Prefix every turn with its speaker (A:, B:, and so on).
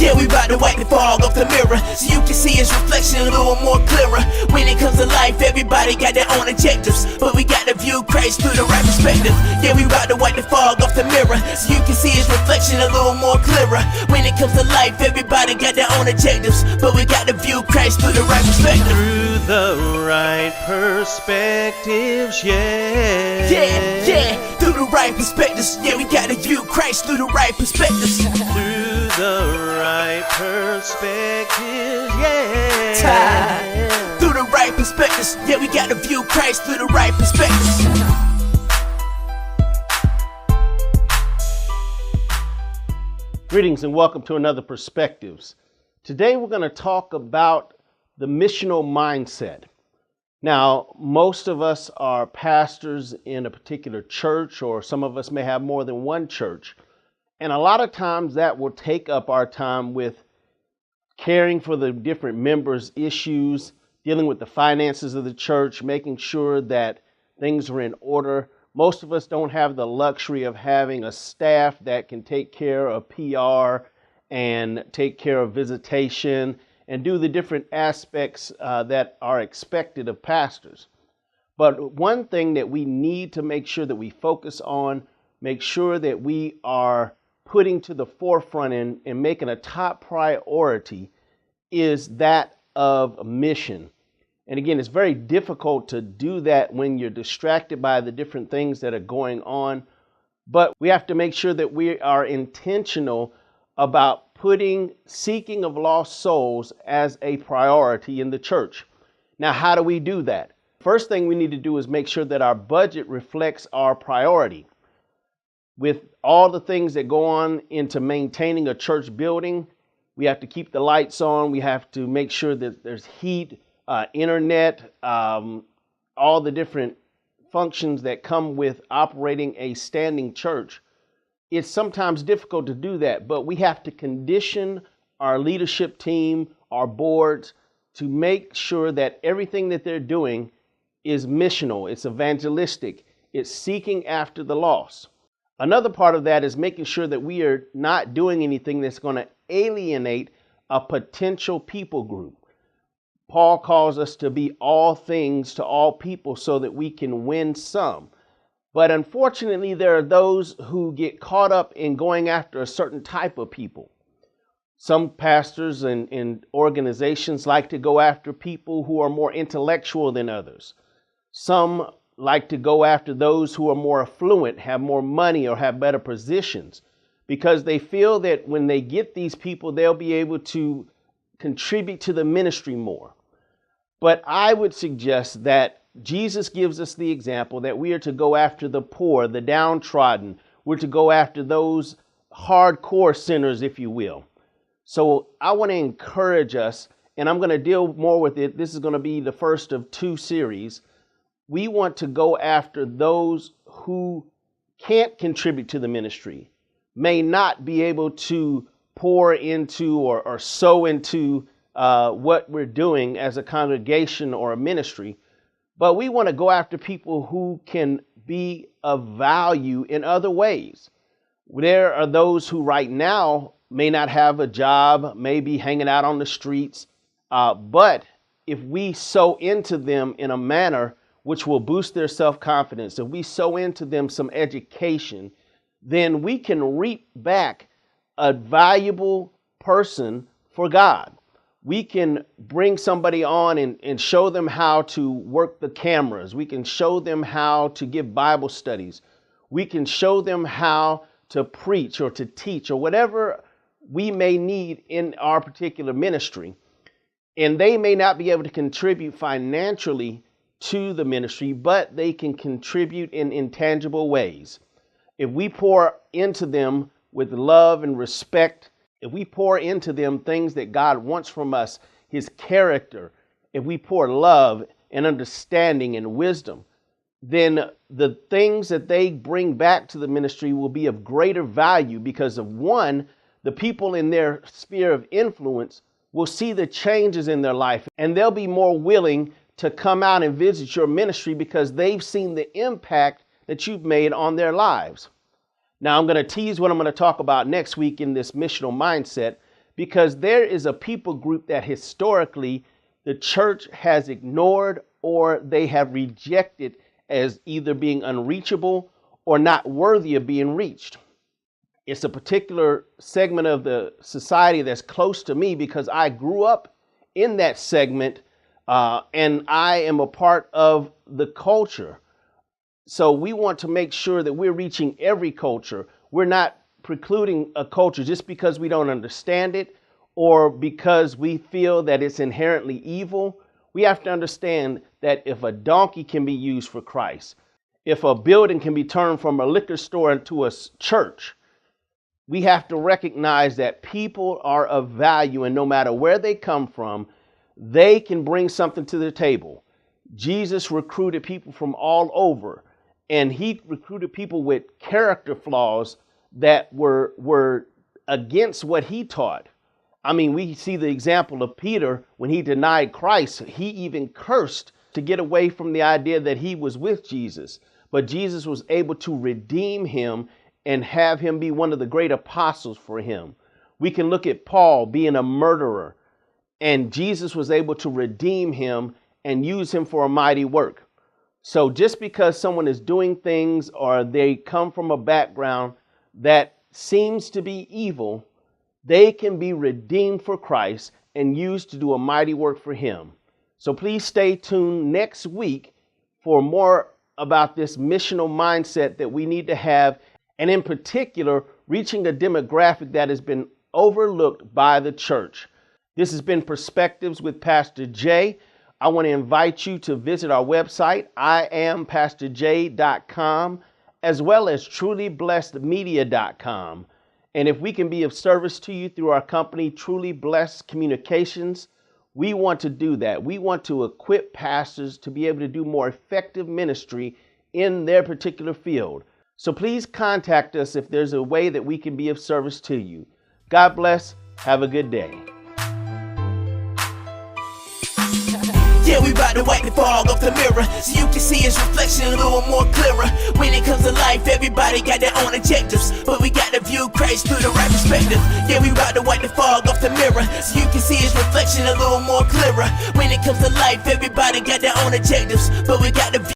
A: Yeah, we about to wipe the fog off the mirror so you can see his reflection a little more clearer. When it comes to life, everybody got their own objectives, but we got to view Christ through the right perspective. Yeah, we about to wipe the fog off the mirror so you can see his reflection a little more clearer. When it comes to life, everybody got their own objectives, but we got to view Christ through the right perspective.
B: Through the right perspectives, yeah.
A: Yeah, through the right perspectives. Yeah, we got to view Christ through the right perspectives.
B: Through the right perspectives, yeah.
A: Through the right perspectives. Yeah, we got to view Christ through the right perspectives.
C: Greetings and welcome to another Perspectives. Today we're going to talk about the missional mindset. Now, most of us are pastors in a particular church, or some of us may have more than one church. And a lot of times that will take up our time with caring for the different members' issues, dealing with the finances of the church, making sure that things are in order. Most of us don't have the luxury of having a staff that can take care of PR and take care of visitation and do the different aspects that are expected of pastors. But one thing that we need to make sure that we focus on, make sure that we are putting to the forefront and making a top priority is that of mission. And again, it's very difficult to do that when you're distracted by the different things that are going on. But we have to make sure that we are intentional about putting seeking of lost souls as a priority in the church. Now, how do we do that? First thing we need to do is make sure that our budget reflects our priority. With all the things that go on into maintaining a church building, we have to keep the lights on. We have to make sure that there's heat, internet, all the different functions that come with operating a standing church. It's sometimes difficult to do that, but we have to condition our leadership team, our boards, to make sure that everything that they're doing is missional, it's evangelistic, it's seeking after the lost. Another part of that is making sure that we are not doing anything that's going to alienate a potential people group. Paul calls us to be all things to all people so that we can win some. But unfortunately, there are those who get caught up in going after a certain type of people. Some pastors and organizations like to go after people who are more intellectual than others. Some like to go after those who are more affluent, have more money, or have better positions, because they feel that when they get these people, they'll be able to contribute to the ministry more. But I would suggest that Jesus gives us the example that we are to go after the poor, the downtrodden. We're to go after those hardcore sinners, if you will. So I want to encourage us, and I'm going to deal more with it. This is going to be the first of two series. We want to go after those who can't contribute to the ministry, may not be able to pour into or sow into what we're doing as a congregation or a ministry. But we want to go after people who can be of value in other ways. There are those who right now may not have a job, may be hanging out on the streets. But if we sow into them in a manner which will boost their self-confidence, if we sow into them some education, then we can reap back a valuable person for God. We can bring somebody on and show them how to work the cameras. We can show them how to give Bible studies. We can show them how to preach or to teach or whatever we may need in our particular ministry. And they may not be able to contribute financially to the ministry, but they can contribute in intangible ways. If we pour into them with love and respect, if we pour into them things that God wants from us, His character, if we pour love and understanding and wisdom, then the things that they bring back to the ministry will be of greater value because of one, the people in their sphere of influence will see the changes in their life and they'll be more willing to come out and visit your ministry because they've seen the impact that you've made on their lives. Now, I'm going to tease what I'm going to talk about next week in this missional mindset, because there is a people group that historically the church has ignored or they have rejected as either being unreachable or not worthy of being reached. It's a particular segment of the society that's close to me because I grew up in that segment, and I am a part of the culture. So we want to make sure that we're reaching every culture. We're not precluding a culture just because we don't understand it or because we feel that it's inherently evil. We have to understand that if a donkey can be used for Christ, if a building can be turned from a liquor store into a church, we have to recognize that people are of value, and no matter where they come from, they can bring something to the table. Jesus recruited people from all over, and he recruited people with character flaws that were against what he taught. I mean, we see the example of Peter when he denied Christ. He even cursed to get away from the idea that he was with Jesus. But Jesus was able to redeem him and have him be one of the great apostles for him. We can look at Paul being a murderer, and Jesus was able to redeem him and use him for a mighty work. So just because someone is doing things or they come from a background that seems to be evil, they can be redeemed for Christ and used to do a mighty work for him. So please stay tuned next week for more about this missional mindset that we need to have, and in particular, reaching a demographic that has been overlooked by the church. This has been Perspectives with Pastor Jay. I want to invite you to visit our website, iampastorjay.com, as well as trulyblessedmedia.com. And if we can be of service to you through our company, Truly Blessed Communications, we want to do that. We want to equip pastors to be able to do more effective ministry in their particular field. So please contact us if there's a way that we can be of service to you. God bless. Have a good day.
A: Yeah, we bout to wipe the fog off the mirror so you can see his reflection a little more clearer. When it comes to life, everybody got their own objectives, but we got to view Christ through the right perspective. Yeah, we bout to wipe the fog off the mirror so you can see his reflection a little more clearer. When it comes to life, everybody got their own objectives, but we got to view